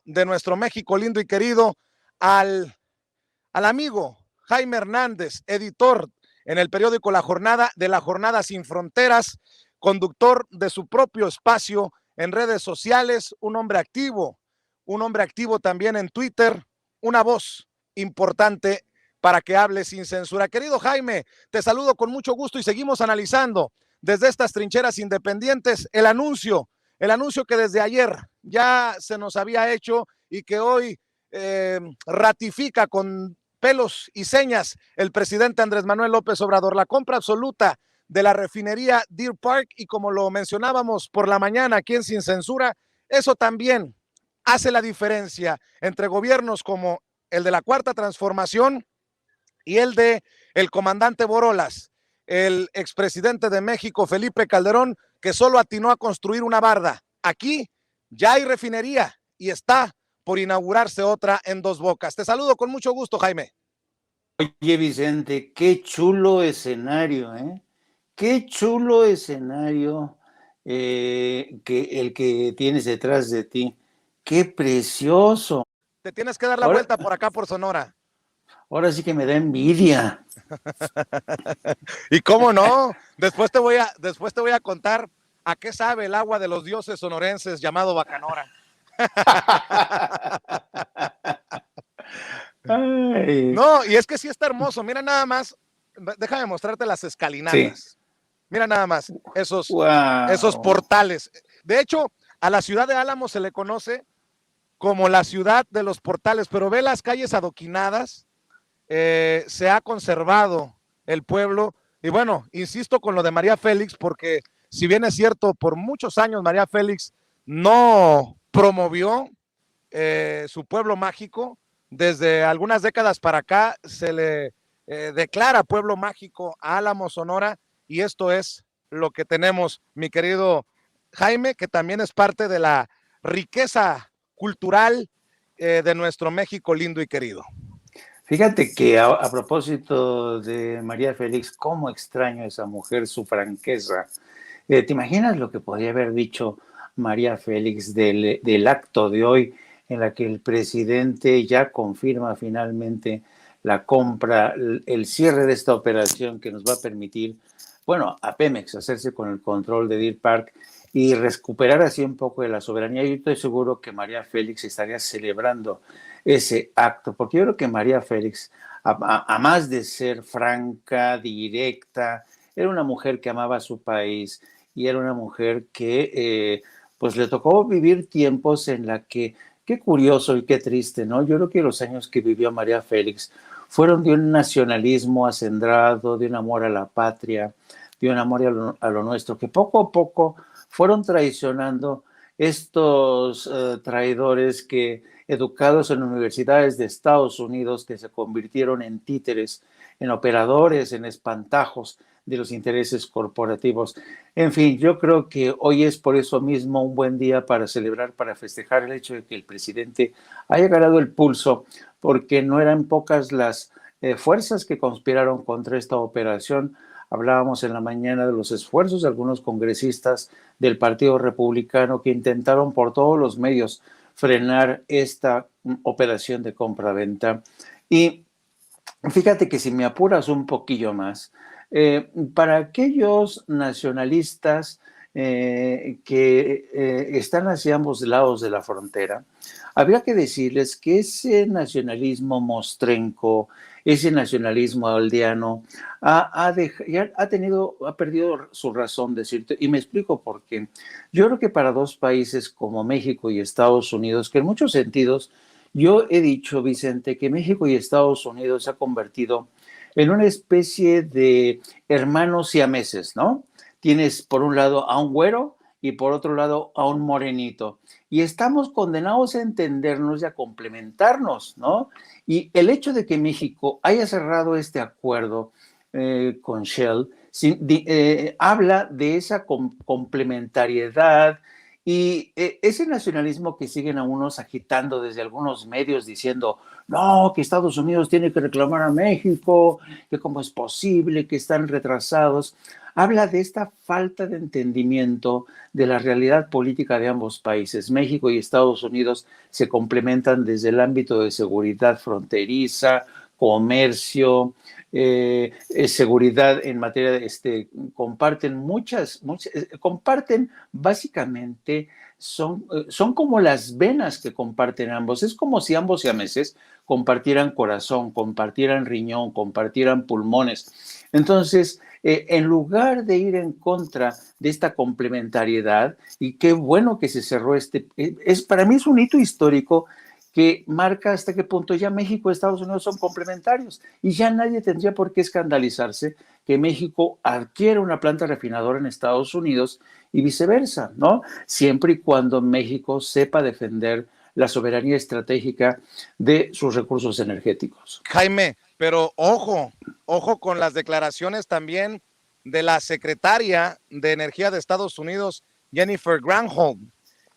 de nuestro México lindo y querido al amigo Jaime Hernández, editor en el periódico La Jornada, de La Jornada Sin Fronteras, conductor de su propio espacio en redes sociales, un hombre activo también en Twitter, una voz importante para que hable sin censura. Querido Jaime, te saludo con mucho gusto y seguimos analizando desde estas trincheras independientes el anuncio que desde ayer ya se nos había hecho y que hoy ratifica con pelos y señas el presidente Andrés Manuel López Obrador, la compra absoluta de la refinería Deer Park, y como lo mencionábamos por la mañana aquí en Sin Censura, eso también hace la diferencia entre gobiernos como el de la Cuarta Transformación y el de el comandante Borolas, el expresidente de México, Felipe Calderón, que solo atinó a construir una barda. Aquí ya hay refinería y está por inaugurarse otra en Dos Bocas. Te saludo con mucho gusto, Jaime. Oye, Vicente, qué chulo escenario, ¿eh? Qué chulo escenario que el que tienes detrás de ti. Qué precioso. Te tienes que dar la vuelta por acá, por Sonora. Ahora sí que me da envidia. ¿Y cómo no? Después te voy a contar a qué sabe el agua de los dioses sonorenses llamado Bacanora. Ay. No, y es que sí está hermoso. Mira nada más, déjame mostrarte las escalinatas. Sí. Mira nada más esos portales. De hecho, a la ciudad de Álamos se le conoce como la ciudad de los portales, pero ve las calles adoquinadas, se ha conservado el pueblo. Y bueno, insisto con lo de María Félix, porque si bien es cierto, por muchos años María Félix no promovió su pueblo mágico, desde algunas décadas para acá se le declara pueblo mágico a Álamos, Sonora, y esto es lo que tenemos, mi querido Jaime, que también es parte de la riqueza cultural de nuestro México lindo y querido. Fíjate que a propósito de María Félix, cómo extraño a esa mujer, su franqueza. ¿Te imaginas lo que podría haber dicho María Félix del acto de hoy, en la que el presidente ya confirma finalmente la compra, el cierre de esta operación que nos va a permitir, bueno, a Pemex hacerse con el control de Deer Park y recuperar así un poco de la soberanía? Yo estoy seguro que María Félix estaría celebrando ese acto, porque yo creo que María Félix, a más de ser franca, directa, era una mujer que amaba a su país y era una mujer que pues le tocó vivir tiempos en la que, qué curioso y qué triste, ¿no? Yo creo que los años que vivió María Félix fueron de un nacionalismo acendrado, de un amor a la patria, de un amor a lo nuestro, que poco a poco fueron traicionando estos traidores que, educados en universidades de Estados Unidos, que se convirtieron en títeres, en operadores, en espantajos de los intereses corporativos. En fin, yo creo que hoy es por eso mismo un buen día para celebrar, para festejar el hecho de que el presidente haya ganado el pulso, porque no eran pocas las fuerzas que conspiraron contra esta operación. Hablábamos en la mañana de los esfuerzos de algunos congresistas del Partido Republicano que intentaron por todos los medios frenar esta operación de compra-venta. Y fíjate que si me apuras un poquillo más, para aquellos nacionalistas que están hacia ambos lados de la frontera, habría que decirles que ese nacionalismo mostrenco, ese nacionalismo aldeano, ha perdido su razón de decirte, y me explico por qué. Yo creo que para dos países como México y Estados Unidos, que en muchos sentidos, yo he dicho, Vicente, que México y Estados Unidos se ha convertido en una especie de hermanos siameses, ¿no? Tienes por un lado a un güero y por otro lado a un morenito. Y estamos condenados a entendernos y a complementarnos, ¿no? Y el hecho de que México haya cerrado este acuerdo con Shell habla de esa complementariedad Y ese nacionalismo que siguen a unos agitando desde algunos medios diciendo, no, que Estados Unidos tiene que reclamar a México, que cómo es posible, que están retrasados, habla de esta falta de entendimiento de la realidad política de ambos países. México y Estados Unidos se complementan desde el ámbito de seguridad fronteriza, comercio, seguridad en materia de, comparten comparten básicamente, son como las venas que comparten ambos. Es como si ambos siameses compartieran corazón, compartieran riñón, compartieran pulmones. Entonces, en lugar de ir en contra de esta complementariedad, y qué bueno que se cerró para mí es un hito histórico que marca hasta qué punto ya México y Estados Unidos son complementarios y ya nadie tendría por qué escandalizarse que México adquiera una planta refinadora en Estados Unidos y viceversa, ¿no? Siempre y cuando México sepa defender la soberanía estratégica de sus recursos energéticos. Jaime, pero ojo con las declaraciones también de la secretaria de Energía de Estados Unidos, Jennifer Granholm.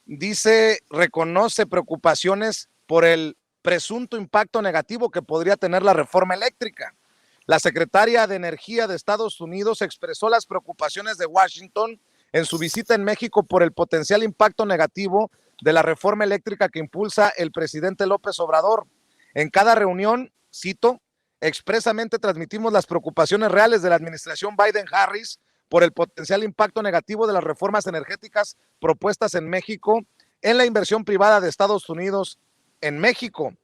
Dice, reconoce preocupaciones por el presunto impacto negativo que podría tener la reforma eléctrica. La secretaria de Energía de Estados Unidos expresó las preocupaciones de Washington en su visita en México por el potencial impacto negativo de la reforma eléctrica que impulsa el presidente López Obrador. En cada reunión, cito, expresamente transmitimos las preocupaciones reales de la administración Biden-Harris por el potencial impacto negativo de las reformas energéticas propuestas en México en la inversión privada de Estados Unidos en México.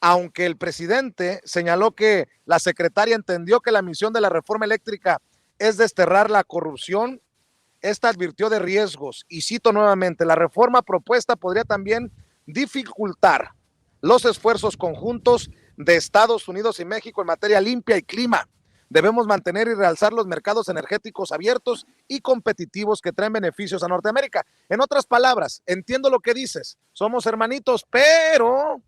Aunque el presidente señaló que la secretaria entendió que la misión de la reforma eléctrica es desterrar la corrupción, esta advirtió de riesgos y cito nuevamente, la reforma propuesta podría también dificultar los esfuerzos conjuntos de Estados Unidos y México en materia limpia y clima. Debemos mantener y realzar los mercados energéticos abiertos y competitivos que traen beneficios a Norteamérica. En otras palabras, entiendo lo que dices, somos hermanitos, pero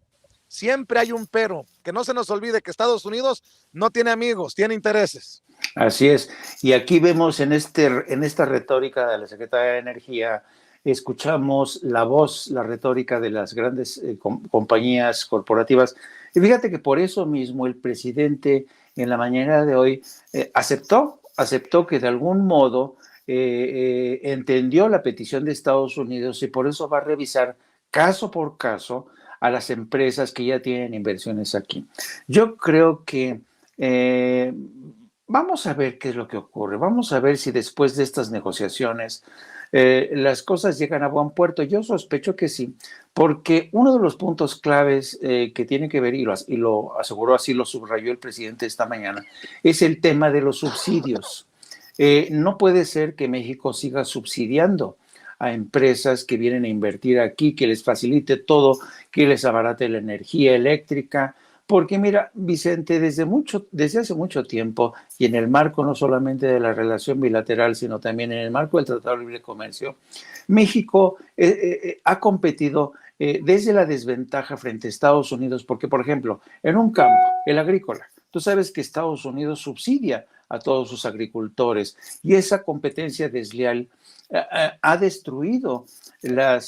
siempre hay un pero. Que no se nos olvide que Estados Unidos no tiene amigos, tiene intereses. Así es. Y aquí vemos en esta retórica de la Secretaría de Energía, escuchamos la voz, la retórica de las grandes compañías corporativas. Y fíjate que por eso mismo el presidente en la mañana de hoy aceptó que de algún modo entendió la petición de Estados Unidos y por eso va a revisar caso por caso a las empresas que ya tienen inversiones aquí. Yo creo que vamos a ver qué es lo que ocurre. Vamos a ver si después de estas negociaciones las cosas llegan a buen puerto. Yo sospecho que sí, porque uno de los puntos claves que tiene que ver, y lo aseguró así, lo subrayó el presidente esta mañana, es el tema de los subsidios. No puede ser que México siga subsidiando a empresas que vienen a invertir aquí, que les facilite todo, que les abarate la energía eléctrica. Porque mira, Vicente, desde hace mucho tiempo, y en el marco no solamente de la relación bilateral, sino también en el marco del Tratado de Libre Comercio, México ha competido desde la desventaja frente a Estados Unidos, porque, por ejemplo, en un campo, el agrícola, tú sabes que Estados Unidos subsidia a todos sus agricultores y esa competencia desleal ha destruido ha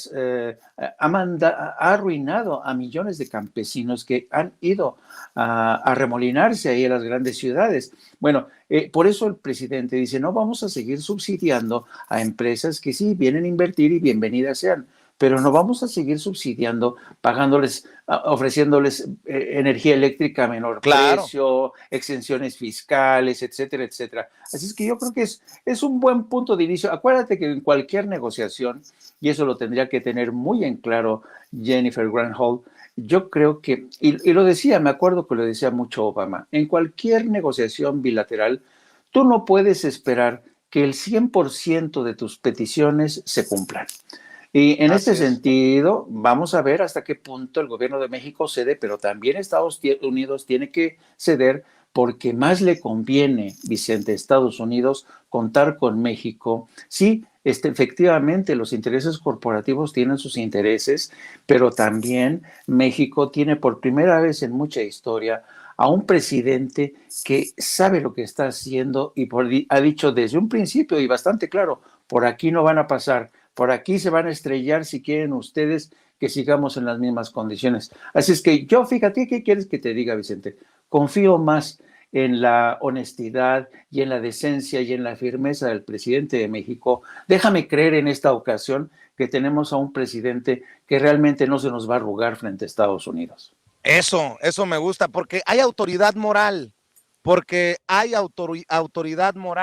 arruinado a millones de campesinos que han ido a arremolinarse ahí en las grandes ciudades. Bueno, por eso el presidente dice, no vamos a seguir subsidiando a empresas que sí vienen a invertir y bienvenidas sean, pero no vamos a seguir subsidiando, pagándoles, ofreciéndoles energía eléctrica a menor precio, exenciones fiscales, etcétera, etcétera. Así es que yo creo que es un buen punto de inicio. Acuérdate que en cualquier negociación, y eso lo tendría que tener muy en claro Jennifer Granholm, yo creo que, y lo decía, me acuerdo que lo decía mucho Obama, en cualquier negociación bilateral, tú no puedes esperar que el 100% de tus peticiones se cumplan. Y en este sentido, vamos a ver hasta qué punto el gobierno de México cede, pero también Estados Unidos tiene que ceder porque más le conviene, Vicente, a Estados Unidos contar con México. Sí, efectivamente, los intereses corporativos tienen sus intereses, pero también México tiene por primera vez en mucha historia a un presidente que sabe lo que está haciendo y ha dicho desde un principio y bastante claro, por aquí no van a pasar Por aquí se van a estrellar si quieren ustedes que sigamos en las mismas condiciones. Así es que yo, fíjate, ¿qué quieres que te diga, Vicente? Confío más en la honestidad y en la decencia y en la firmeza del presidente de México. Déjame creer en esta ocasión que tenemos a un presidente que realmente no se nos va a arrugar frente a Estados Unidos. Eso me gusta, porque hay autoridad moral, autoridad moral.